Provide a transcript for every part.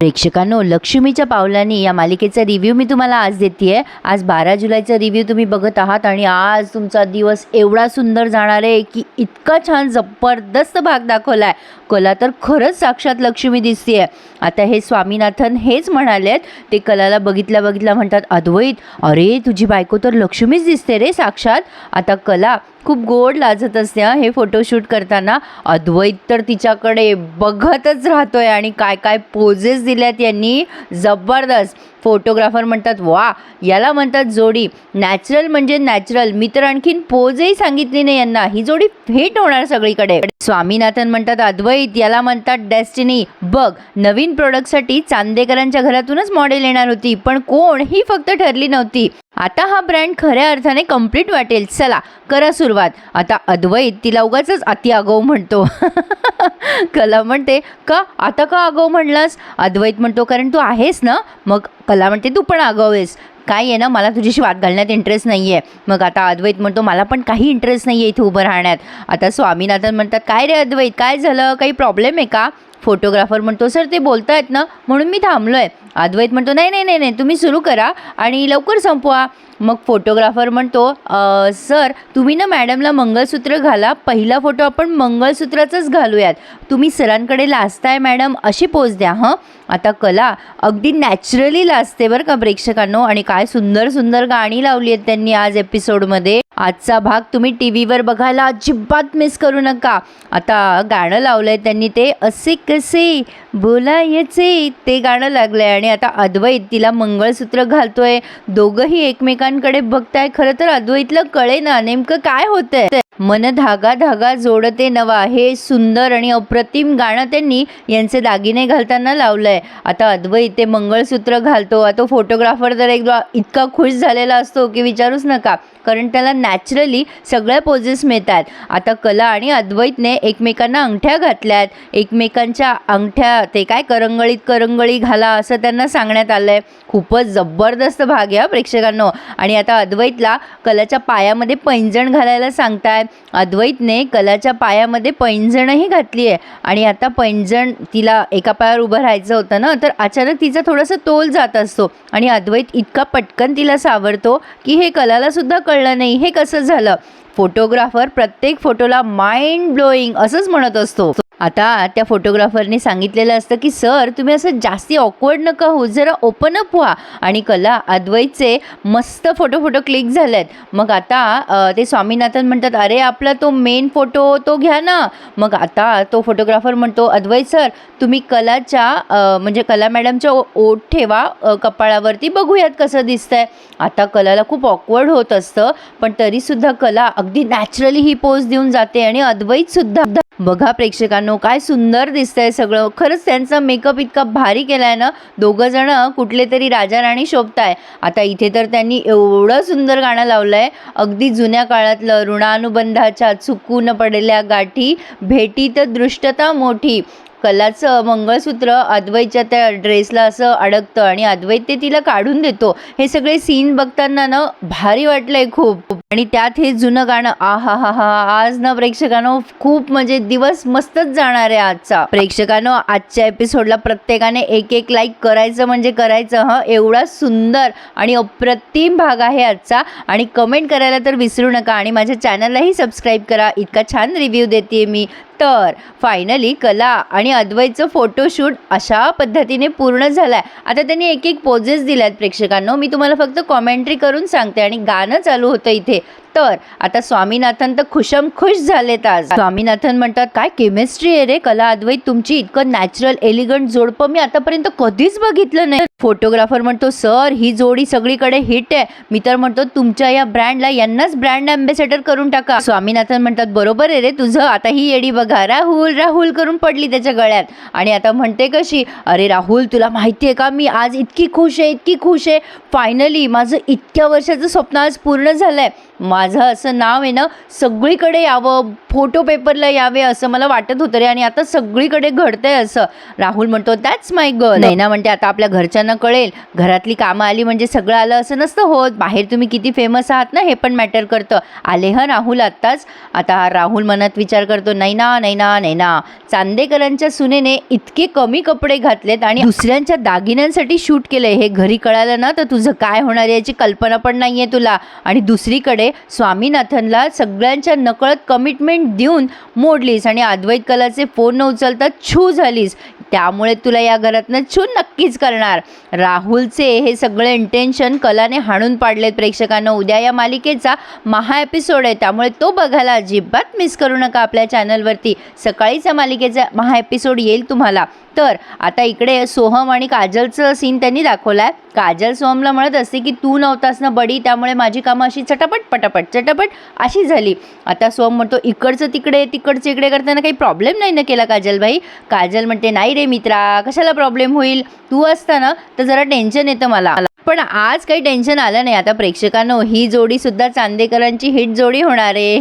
प्रेक्षकांनो, लक्ष्मीच्या पावलांनी या मालिकेचा रिव्ह्यू मी तुम्हाला आज देते. आज 12 जुलैचा रिव्ह्यू तुम्ही बघत आहात आणि आज तुमचा दिवस एवढा सुंदर जाणार आहे की इतका छान जबरदस्त भाग दाखवला आहे. कला तर खरंच साक्षात लक्ष्मी दिसते. आता हे स्वामीनाथन हेच म्हणालेत. ते कलाला बघितल्या म्हणतात, अद्वैत, अरे तुझी बायको तर लक्ष्मीच दिसते रे साक्षात. आता कला खूप गोड लाजत असते हे फोटोशूट करताना. अद्वैत तर तिच्याकडे बघतच राहतोय आणि काय काय पोजेस दिल्यात यांनी, जबरदस्त. फोटोग्राफर म्हणतात, वा, याला म्हणतात जोडी, नॅचरल म्हणजे नॅचरल. मी तर आणखीन पोजही सांगितली नाही यांना, ही जोडी हिट होणार सगळीकडे. स्वामीनाथन म्हणतात, अद्वैत, याला म्हणतात डेस्टिनी. बघ, नवीन प्रोडक्टसाठी चांदेकरांच्या घरातूनच मॉडेल येणार होती, पण कोण ही फक्त ठरली नव्हती. आता हा ब्रँड खऱ्या अर्थाने कंप्लीट वाटेल. चला करा सुरुवात. आता अद्वैत तिला उगाचच अति आगाऊ म्हणतो. कला म्हणते, का आता का आगाऊ म्हणलास? अद्वैत म्हणतो, कारण तू आहेस ना. मग कला म्हणते, तू पण आगाऊ आहेस. काय आहे ना, मला तुझ्याशी वाद घालण्यात इंटरेस्ट नाही आहे. मग आता अद्वैत म्हणतो, मला पण काही इंटरेस्ट नाही आहे इथे उभं राहण्यात. आता स्वामीनाथन म्हणतात, काय रे अद्वैत, काय झालं, काही प्रॉब्लेम आहे का? फोटोग्राफर म्हणतो, सर ते बोलतायत ना म्हणून मी थांबलो आहे. अद्वैत म्हणतो, नाही नाही नाही नाही, तुम्ही सुरू करा आणि लवकर संपवा. मग फोटोग्राफर म्हणतो, सर तुम्ही ना मॅडमला मंगळसूत्र घाला. पहिला फोटो आपण मंगळसूत्राचंच घालूयात. तुम्ही सरांकडे लाजताय मॅडम, अशी पोज द्या. आता कला अगदी नॅचरली लाजते बरं का प्रेक्षकांनो. आणि काय सुंदर सुंदर गाणी लावली आहेत त्यांनी आज एपिसोडमध्ये. आजचा भाग तुम्ही टी व्हीवर बघायला अजिबात मिस करू नका. आता गाणं लावलं आहे त्यांनी, ते असे कसे बोलायचे, ते गाणं लागलं आहे. आणि आता अद्वैत तिला मंगळसूत्र घालतोय. दोघंही एकमेकांकडे बघताय. खरं तर अद्वैतला कळे ना नेमकं काय होतंय. मन धागा धागा जोडते नवा, हे सुंदर आणि अप्रतिम गाणं त्यांनी यांचे दागिने घालताना लावलंय. आता अद्वैत ते मंगळसूत्र घालतो. आता फोटोग्राफर तर एकदा इतका खुश झालेला असतो की विचारूच नका, कारण त्याला नॅचरली सगळ्या पोजेस मिळतात. आता कला आणि अद्वैतने एकमेकांना अंगठ्या घातल्यात. एकमेकांच्या अंगठ्या ते काय करंगळी घाला असं त्यांना सांगण्यात आलंय. खूपच जबरदस्त भाग आहे प्रेक्षकांनो. आणि आता अद्वैतला कलाच्या पायामध्ये पैंजण घालायला सांगताय. अद्वैतने कलाच्या पायामध्ये पैंजणही घातली आहे. आणि आता पैंजण, तिला एका पायावर उभं राहायचं होतं ना, तर अचानक तिचा थोडासा तोल जात असतो आणि अद्वैत इतका पटकन तिला सावरतो की हे कलाला सुद्धा कळलं नाही हे कसं झालं. फोटोग्राफर प्रत्येक फोटोला माइंड ब्लोईंग असंच म्हणत असतो. आता त्या फोटोग्राफरने सांगितलेलं असतं की सर तुम्ही असं जास्ती ऑकवर्ड नका हो, जरा ओपन अप व्हा. आणि कला अद्वैतचे मस्त फोटो क्लिक झालेत. मग आता ते स्वामीनाथन म्हणतात, अरे आपला तो मेन फोटो तो घ्या ना. मग आता तो फोटोग्राफर म्हणतो, अद्वैत सर तुम्ही कलाच्या म्हणजे कला मॅडमच्या ओठ ठेवा कपाळावरती, बघूयात कसं दिसतंय. आता कलाला खूप ऑकवर्ड होत असतं, पण तरीसुद्धा कला अगदी नॅचरली ही पोज देऊन जाते. आणि अद्वैतसुद्धा बघा प्रेक्षकांनो, काय सुंदर दिसतंय सगळं. खरंच त्यांचा मेकअप इतका भारी केलाय ना. दोघं जण कुठले तरी राजा राणी शोभताय. आता इथे तर त्यांनी एवढं सुंदर गाणं लावलंय, अगदी जुन्या काळातलं, ऋणानुबंधाच्या चुकून पडलेल्या गाठी, भेटीत दृष्टता मोठी. कलाचं मंगळसूत्र अद्वैतच्या त्या ड्रेसला असं अडकतं आणि अद्वैत ते तिला काढून देतो. हे सगळे सीन बघताना ना भारी वाटलंय खूप. आणि त्यात हे जुनं गाणं, आहा हा हा. आज ना प्रेक्षकांनो खूप म्हणजे दिवस मस्तच जाणार आहे आजचा. प्रेक्षकांनो, आजच्या एपिसोडला प्रत्येकाने एक लाईक करायचं म्हणजे करायचं. एवढा सुंदर आणि अप्रतिम भाग आहे आजचा. आणि कमेंट करायला तर विसरू नका. आणि माझ्या चॅनललाही सबस्क्राईब करा, इतका छान रिव्ह्यू देते मी. तर फायनली कला आणि अद्वैतचं फोटोशूट अशा पद्धतीने पूर्ण झालं आहे. आता त्यांनी एक पोजेस दिल्यात प्रेक्षकांनो. मी तुम्हाला फक्त कॉमेंट्री करून सांगते. आणि गाणं चालू होतं इथे. तर आता स्वामीनाथन तर खुश झालेत आज. स्वामीनाथन म्हणतात, काय केमिस्ट्री आहे रे कला अद्वैत तुमची, इतकं नॅचरल एलिगंट जोडपं मी आतापर्यंत कधीच बघितलं नाही. फोटोग्राफर म्हणतो, सर ही जोडी सगळीकडे हिट आहे. मी तर म्हणतो तुमच्या या ब्रँडला यांनाच ब्रँड अँबॅसेडर करून टाका. स्वामीनाथन म्हणतात, बरोबर आहे रे तुझं. आता ही येडी बघा, राहुल करून पडली त्याच्या गळ्यात. आणि आता म्हणते कशी, अरे राहुल तुला माहिती आहे का, मी आज इतकी खुश आहे. फायनली माझं इतक्या वर्षाचं स्वप्न आज पूर्ण झालंय. माझं असं नाव आहे ना सगळीकडे यावं, फोटो पेपरला यावे असं मला वाटत होतं रे. आणि आता सगळीकडे घडतंय असं. राहुल म्हणतो, दॅट्स माय गर्ल. नैना म्हणते, आता आपल्या घरच्यांना लोकांना कळेल. घरातली कामं आली म्हणजे सगळं आलं असं नसतं होत. बाहेर तुम्ही किती फेमस आहात ना हे पण मॅटर करतं. आले राहुल आत्ताच. आता राहुल मनात विचार करतो, नैना नैना नैना, चांदेकरांच्या सुनेने इतके कमी कपडे घातलेत आणि दुसऱ्यांच्या दागिन्यांसाठी शूट केलंय, हे घरी कळालं ना तर तुझं काय होणार याची कल्पना पण नाहीये तुला. आणि दुसरीकडे स्वामीनाथनला सगळ्यांच्या नकळत कमिटमेंट देऊन मोडलीस आणि अद्वैत कलाचे फोन न उचलता छू झालीस. त्यामुळे तुला या घरातनं छू नक्कीच करणार. राहुलचे हे सगळे इंटेन्शन कलाने हाणून पाडलेत प्रेक्षकांना. उद्या या मालिकेचा महा एपिसोड आहे, त्यामुळे तो बघायला अजिबात मिस करू नका. आपल्या चॅनलवरती सकाळीच या मालिकेचा महा एपिसोड येईल तुम्हाला. तर आता इकडे सोहम आणि काजलचं सीन त्यांनी दाखवला आहे. काजल सोहमला म्हणत असते की तू नव्हतास ना बडी, त्यामुळे माझी कामं अशी चटापट पटापट चटापट अशी झाली. आता सोहम म्हणतो इकडचं तिकडे तिकडचं इकडे करताना काही प्रॉब्लेम नाही ना केला काजलबाई. काजल म्हणते नाही रे मित्रा, कशाला प्रॉब्लेम होईल, तू असताना तर जरा टेन्शन येतं मला. पण आज काही टेन्शन आलं नाही. आता प्रेक्षकांनो, ही जोडीसुद्धा चांदेकरांची हिट जोडी होणार आहे.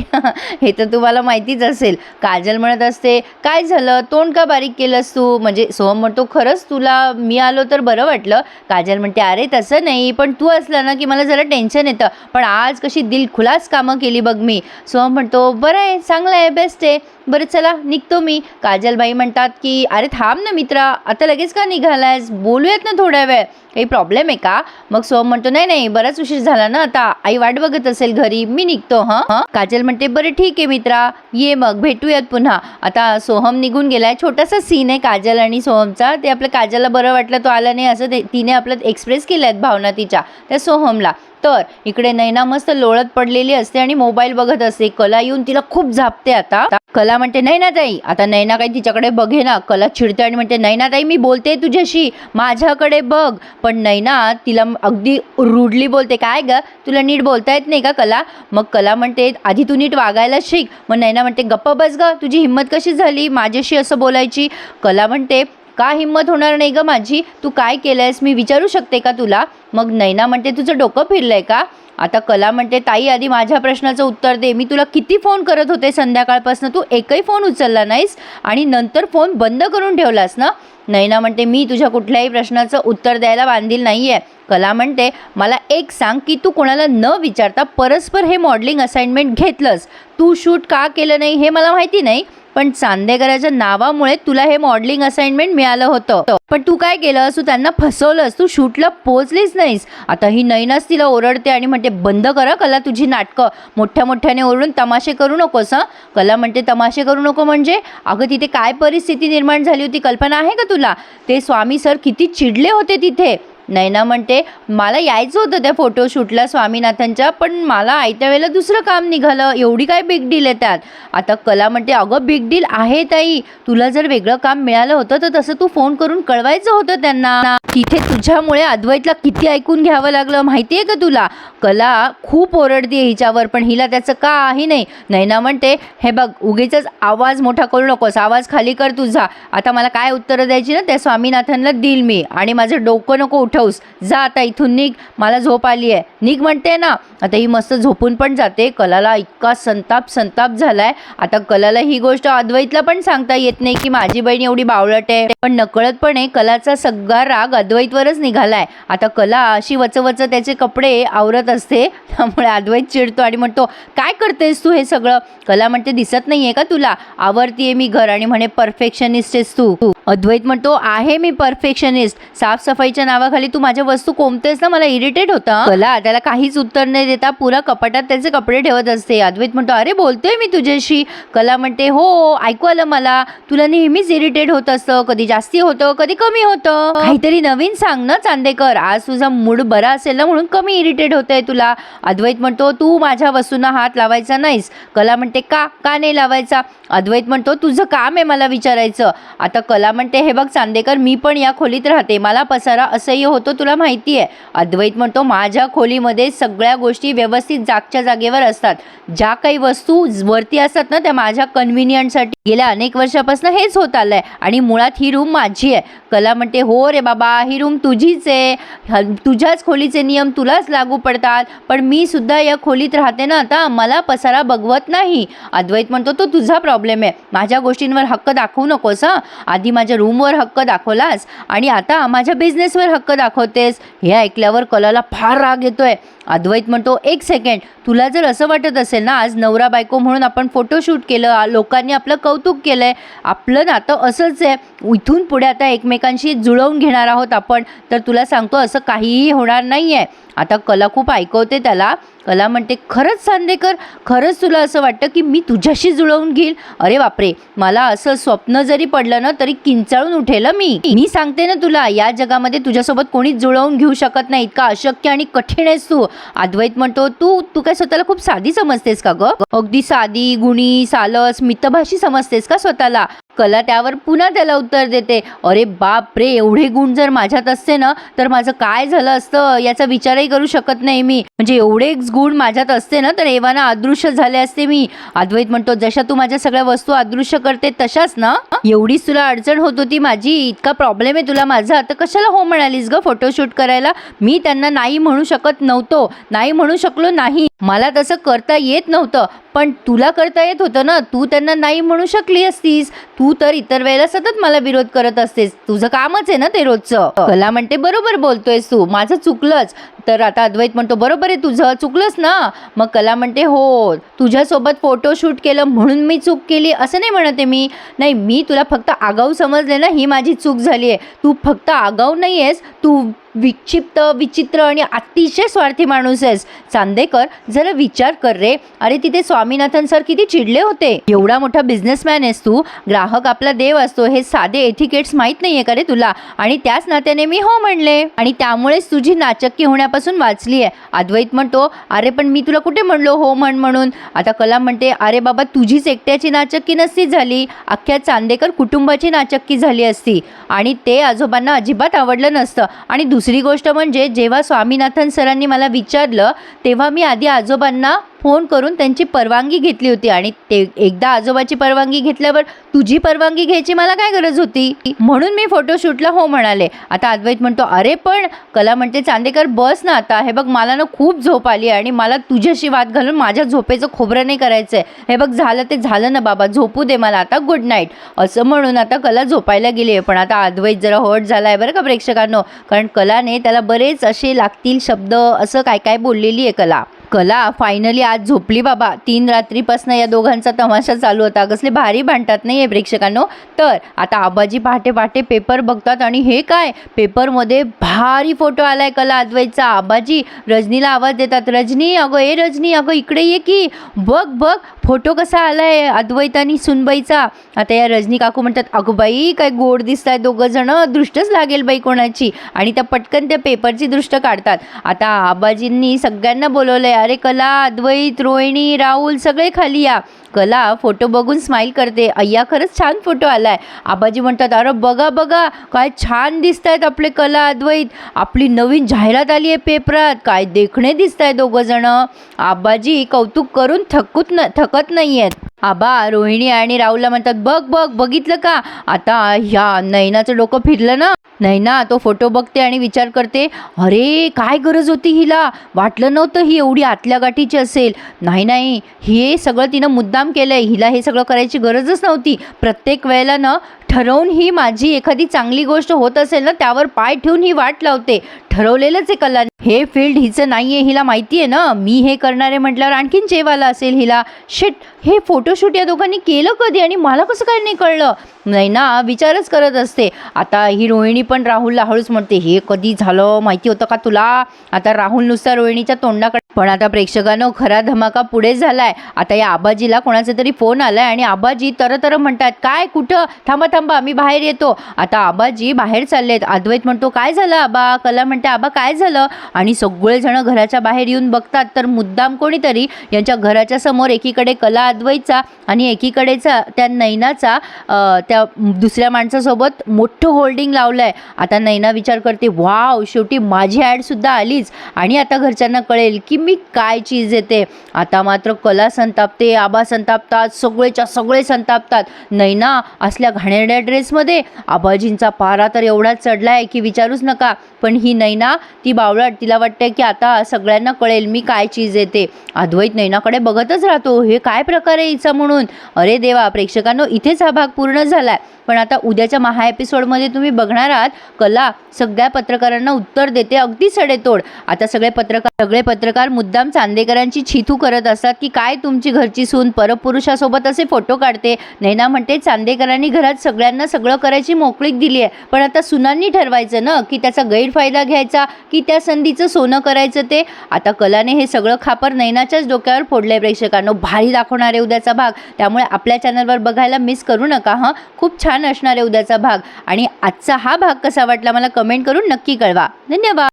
हे तर तुम्हाला माहितीच असेल. काजल म्हणत असते काय झालं, तोंड का बारीक केलंस तू. म्हणजे सोहम म्हणतो खरंच तुला मी आलो तर बरं वाटलं. काजल म्हणते अरे तसं नाही, पण तू असला ना की मला जरा टेन्शन येतं. पण आज कशी दिलखुलास कामं केली बघ मी. सोहम म्हणतो बरं आहे, चांगलं आहे, बेस्ट आहे, बरं चला निघतो मी. काजलबाई म्हणतात की अरे थांब ना मित्रा, आता लगेच का निघालायस, बोलूयात ना थोड्या वेळ, काही प्रॉब्लेम आहे का. मग सोहम म्हणतो नाही नाही, बराच उशीर झाला ना, आता आई वाट बघत असेल घरी, मी निघतो. हां. काजल म्हणते बरं ठीक आहे मित्रा, ये मग भेटूयात पुन्हा. आता सोहम निघून गेलाय. छोटासा सीन आहे काजल आणि सोहमचा. ते आपल्या काजलला बरं वाटलं, तो आला नाही असं तिने आपलं एक्सप्रेस केल्यात भावना तिच्या त्या सोहमला. तर इकडे नैना मस्त लोळत पडलेली असते आणि मोबाईल बघत असते. कला येऊन तिला खूप झापते. आता कला म्हणते नैनाताई. आता नैना काही तिच्याकडे बघे ना. कला चिडते आणि म्हणते नैनाताई मी बोलते तुझ्याशी, माझ्याकडे बघ. पण नैना तिला अगदी रूडली बोलते, काय ग तुला नीट बोलता येत नाही का कला. मग कला म्हणते आधी तू नीट वागायला शिक. मग नैना म्हणते गप्प बस ग, तुझी हिंमत कशी झाली माझ्याशी असं बोलायची. कला म्हणते का हिंमत होणार नाही ग माझी, तू काय केलंयस मी विचारू शकते का तुला. मग नैना म्हणते तुझं डोकं फिरलंय का. आता कला म्हणते ताई आधी माझ्या प्रश्नाचं उत्तर दे, मी तुला किती फोन करत होते संध्याकाळपासून, तू एकही फोन उचलला नाहीस आणि नंतर फोन बंद करून ठेवलास ना. नैना म्हणते मी तुझ्या कुठल्याही प्रश्नाचं उत्तर द्यायला बांधील नाही आहे. कला म्हणते मला एक सांग की तू कोणाला न विचारता परस्पर हे मॉडेलिंग असाइनमेंट घेतलंस, तू शूट का केलं नाही हे मला माहिती नाही, पण चांदेकराच्या नावामुळे तुला हे मॉडेलिंग असाइनमेंट मिळालं होतं. पण तू काय केलंस, तू त्यांना फसवलंस, तू शूटला पोहोचलीच नाहीस. आता ही नैनाच तिला ओरडते आणि म्हणते बंद करा कला तुझी नाटकं, मोठ्या मोठ्याने ओरडून तमाशे करू नकोस. हां. कला म्हणते तमाशे करू नको म्हणजे, अगं तिथे काय परिस्थिती निर्माण झाली होती कल्पना आहे का तुला. ते स्वामी सर किती चिडले होते तिथे. नैना म्हणते मला यायचं होतं त्या फोटोशूटला स्वामीनाथनच्या, पण मला आयत्या वेळेला दुसरं काम निघालं, एवढी काय बिग डील आहे त्यात. आता कला म्हणते अगं बिग डील आहे ताई, तुला जर वेगळं काम मिळालं होतं तर तसं तू फोन करून कळवायचं होतं त्यांना. तिथे तुझ्यामुळे अद्वैतला किती ऐकून घ्यावं लागलं माहिती आहे का तुला. कला खूप ओरडते हिच्यावर, पण हिला त्याचं काही नाही. नैना म्हणते हे बघ उगीचच आवाज मोठा करू नकोस, आवाज खाली कर तुझा. आता मला काय उत्तरं द्यायची ना त्या स्वामीनाथनला देईल मी, आणि माझं डोकं नको उठवूस, जा आता इथून निघ, मला झोप आली आहे, निघ म्हणते ना. आता ही मस्त झोपून पण जाते. कलाला इतका संताप झालाय. आता कलाला ही गोष्ट अद्वैतला पण सांगता येत नाही की माझी बहीण एवढी बावळट आहे, पण नकळतपणे कलाचा सगळा राग अद्वैतवरच निघालाय. आता कला अशी वचवच त्याचे कपडे आवरत असते, त्यामुळे अद्वैत चिडतो आणि म्हणतो काय करतेस तू हे सगळं. कला म्हणते दिसत नाहीये का तुला, आवरतीये मी घर, आणि म्हणे परफेक्शनिस्ट आहेस तू. अद्वैत म्हणतो आहे मी परफेक्शनिस्ट, साफसफाईच्या नावाखाली तू माझ्या वस्तू कोंबतेस ना, मला इरिटेट होतं. कला त्याला काहीच उत्तर नाही देता पुरा कपाटात त्याचे कपडे ठेवत असते. अद्वैत म्हणतो अरे बोलतोय मी तुझ्याशी. कला म्हणते हो ऐकू आलं मला, तुला नेहमीच इरिटेट होत असतं, कधी जास्ती होतं कधी कमी होतं, काहीतरी नवीन सांग ना चांदेकर, आज तुझा मूड बरा असेल ना म्हणून कमी इरिटेट होतंय तुला. अद्वैत म्हणतो तू माझ्या वस्तूंना हात लावायचा नाहीस. कला म्हणते का नाही लावायचा. अद्वैत म्हणतो तुझं काम आहे मला विचारायचं. आता कला म्हणते हे बघ चांदेकर, मी पण या खोलीत राहते, मला पसारा असह्य होतो तुला माहिती आहे. अद्वैत म्हणतो माझ्या खोलीमध्ये सगळ्या गोष्टी व्यवस्थित जागच्या जागेवर असतात, ज्या काही वस्तू वरती असतात ना त्या माझ्या कन्व्हिनियंटसाठी गेल्या अनेक वर्षापासून हेच होत आलंय, आणि मुळात ही रूम माझी आहे. कला म्हणते हो रे बाबा, ही रूम तुझीच आहे, तुझ्याच खोलीचे नियम तुलाच लागू पडतात, पण मी सुद्धा या खोलीत राहते ना, आता मला पसारा बघवत नाही. अद्वैत म्हणतो तो तुझा प्रॉब्लेम आहे, माझ्या गोष्टींवर हक्क दाखवू नकोस. आधी माझ्या रूमवर हक्क दाखवलास आणि आता माझ्या बिझनेसवर हक्क दाखवतेस. हे ऐकल्यावर कलाला फार राग येतोय. अद्वैत म्हणतो एक सेकंड, तुला जर असं वाटत असेल ना, आज नवरा बायको म्हणून आपण फोटोशूट केलं, लोकांनी आपलं कौतुक केलंय, आपलं नातं असंच आहे, इथून पुढे आता एकमेकांशी जुळवून घेणार आहोत आपण, तर तुला सांगतो असं काहीही होणार नाही आहे. आता कला खूप ऐकवते त्याला. कला म्हणते खरंच चांदेकर, खरंच तुला असं वाटतं की मी तुझ्याशी जुळवून घेईल? अरे बापरे, मला असं स्वप्न जरी पडलं ना तरी किंचाळून उठेल मी सांगते ना तुला, या जगामध्ये तुझ्यासोबत कोणीच जुळवून घेऊ शकत नाही, इतका अशक्य आणि कठीण आहेस तू. अद्वैत म्हणतो तू काय स्वतःला खूप साधी समजतेस का ग? अगदी साधी, गुणी, सालस, मितभाषी समजतेस का स्वतःला? कला त्यावर पुन्हा त्याला उत्तर देते, अरे बाप रे, एवढे गुण जर माझ्यात असते ना तर माझं काय झालं असतं याचा विचारही करू शकत नाही मी. म्हणजे एवढे गुण माझ्यात असते ना तर एव्हाना अदृश्य झाले असते मी. अद्वैत म्हणतो जशा तू माझ्या सगळ्या वस्तू अदृश्य करते तशाच ना, एवढीच तुला अडचण होत होती माझी, इतका प्रॉब्लेम आहे तुला माझा, तर कशाला हो म्हणालीस ग फोटोशूट करायला? मी त्यांना नाही म्हणू शकत नव्हतो, नाही म्हणू शकलो नाही, मला तसं करता येत नव्हतं, पण तुला करता येत होतं ना, तू त्यांना नाही म्हणू शकली असतीस. तू तर इतर वेळेला सतत मला विरोध करत असतेस, तुझं कामच आहे ना ते रोजचं. कला म्हणते बरोबर बोलतोयस तू, माझं चुकलंच. तर आता अद्वैत म्हणतो बरोबर आहे, तुझं चुकलंच ना. मग कला म्हणते हो, तुझ्यासोबत फोटोशूट केलं म्हणून मी चूक केली असं नाही म्हणते मी, नाही, मी तुला फक्त आगाऊ समजले ना, ही माझी चूक झाली आहे. तू फक्त आगाऊ नाही आहेस, तू विक्षिप्त, विचित्र आणि अतिशय स्वार्थी माणूस आहेस. चांदेकर जरा विचार कर रे, अरे तिथे स्वामीनाथन सर किती चिडले होते. एवढा मोठा बिझनेसमॅन आहेस तू, ग्राहक आपला देव असतो, हे साधे एथिकेट्स माहीत नाहीये का रे तुला? आणि त्याच नात्याने मी हो म्हणले आणि त्यामुळेच तुझी नाचक्की होण्यापासून वाचली आहे. अद्वैत म्हणतो अरे पण मी तुला कुठे म्हणलो हो म्हणून? आता कला म्हणते अरे बाबा, तुझीच एकट्याची नाचक्की नसती झाली, अख्ख्या चांदेकर कुटुंबाची नाचक्की झाली असती आणि ते आजोबांना अजिबात आवडलं नसतं. आणि दुसरी गोष्ट म्हणजे जेव्हा स्वामीनाथन सरांनी मला विचारलं तेव्हा मी आधी आजोबांना फोन करून त्यांची परवानगी घेतली होती आणि ते एकदा आजोबाची परवानगी घेतल्यावर तुझी परवानगी घ्यायची मला काय गरज होती, म्हणून मी फोटोशूटला हो म्हणाले. आता अद्वैत म्हणतो अरे पण, कला म्हणते चांदेकर बस ना आता, हे बघ मला ना खूप झोप आली आणि मला तुझ्याशी वाद घालून माझ्या झोपेचं खोबरं नाही करायचंय. हे बघ झालं ते झालं ना बाबा, झोपू दे मला आता, गुड नाईट, असं म्हणून आता कला झोपायला गेली आहे. पण आता अद्वैत जरा हर्ट झालाय बरं का प्रेक्षकांनो, कारण कलाने त्याला बरेच असे लागतील शब्द असं काय काय बोललेली आहे कला. फायनली आज झोपली बाबा. 3 रात्रीपासून या दोघांचा तमाशा चालू होता, कसले भारी भांडतात नाही आहे प्रेक्षकांनो. तर आता आबाजी पहाटे पहाटे पेपर बघतात आणि हे काय, पेपरमध्ये भारी फोटो आलाय कला अद्वैतचा. आबाजी रजनीला आवाज देतात, रजनी अगं, ए रजनी अगं इकडे ये की, बघ बघ फोटो कसा आलाय अद्वैत आणि सुनबाईचा. आता या रजनी काकू म्हणतात अगं बाई काय गोड दिसत आहे दोघं जण, दृष्टच लागेल बाई कोणाची, आणि त्या पटकन त्या पेपरची दृष्ट काढतात. आता आबाजींनी सगळ्यांना बोलवलंय, अरे कला, अद्वैत, रोहिणी, राहुल सगळे खाली या. कला फोटो बघून स्माईल करते, अय्या खरंच छान फोटो आलाय. आबाजी म्हणतात अरे बघा बघा काय छान दिसत आहेत आपले कला अद्वैत, आपली नवीन जाहिरात आली आहे पेपरात, काय देखणे दिसत आहे दोघं जण. आबाजी कौतुक करून थकत नाही आहेत. आबा रोहिणी आणि राहुलला म्हणतात बघ बघ बघितलं का, आता ह्या नैनाचं डोकं फिरलं ना. नैना तो फोटो बघते आणि विचार करते, अरे काय गरज होती हिला, वाटलं नव्हतं ही एवढी आतल्या गाठीची असेल. नाही, हे सगळं तिनं मुद्दाम केलंय, हिला हे सगळं करायची गरजच नव्हती. प्रत्येक वेळेला ना ठरवून ही माझी एखादी चांगली गोष्ट होत असेल ना त्यावर पाय ठेवून ही वाट लावते, ठरवलेलंच आहे कला. हे फील्ड हिचं नाही आहे, हिला माहिती आहे ना, मी हे करणारे म्हटल्यावर आणखीन जेवायला असेल हिला. शिट, हे फोटोशूट या दोघांनी केलं कधी आणि मला कसं काय नाही कळलं? नाही ना, विचारच करत असते. आता ही रोहिणी पण राहुलला हळूच म्हणते, हे कधी झालं माहिती होतं का तुला? आता राहुल नुसता रोहिणीच्या तोंडाकडे. पण आता प्रेक्षकांनो खरा धमाका पुढे झालाय. आता या आबाजीला कोणाचा तरी फोन आलाय आणि आबाजी तर म्हणतात काय, कुठं, थांबा मी बाहेर येतो. आता आबाजी बाहेर चाललेत. अद्वैत म्हणतो काय झालं आबा? कला म्हणते आबा काय झालं? आणि सगळेजण घराच्या बाहेर येऊन बघतात तर मुद्दाम कोणीतरी यांच्या घराच्या समोर एकीकडे कला अद्वैतचा आणि एकीकडेचा त्या नैनाचा त्या दुसऱ्या माणसासोबत मोठं होल्डिंग लावलंय. आता नैना विचार करते, वाव, शेवटी माझी ॲड सुद्धा आलीच आणि आता घरच्यांना कळेल की मी काय चीज येते. आता मात्र कला संतापते, आबा संतापतात, सगळेच्या सगळे संतापतात. नैना असल्या घाणेरड्या ड्रेसमध्ये, आबाजींचा पारा तर एवढा चढलाय की विचारूच नका. पण ही नैना ती बावळट, तिला वाटते की आता सगळ्यांना कळेल मी काय चीज येते. अद्वैत नैनाकडे बघतच राहतो, हे काय प्रकार आहे हिचा म्हणून. अरे देवा, प्रेक्षकांनो इथेच हा भाग पूर्ण झालाय. पण आता उद्याच्या महा एपिसोडमध्ये तुम्ही बघणार आहात कला सगळ्या पत्रकारांना उत्तर देते अगदी सडेतोड. आता सगळे पत्रकार मुद्दाम चांदेकरांची छिथू करत असतात की काय तुमची घरची सून परपुरुषासोबत असे फोटो काढते. नैना म्हणते चांदेकरांनी घरात सगळ्यांना सगळं करायची मोकळीक दिली आहे, पण आता सुनांनी ठरवायचं ना की त्याचा गैरफायदा घ्यायचा की त्या संधीचं सोनं करायचं ते. आता कलाने हे सगळं खापर नैनाच्याच डोक्यावर फोडलंय. प्रेक्षकांनो भारी दाखवणार आहे उद्याचा भाग, त्यामुळे आपल्या चॅनलवर बघायला मिस करू नका. खूप छान असणार आहे उद्याचा भाग. आणि आजचा हा भाग कसा वाटला मला कमेंट करून नक्की कळवा. धन्यवाद.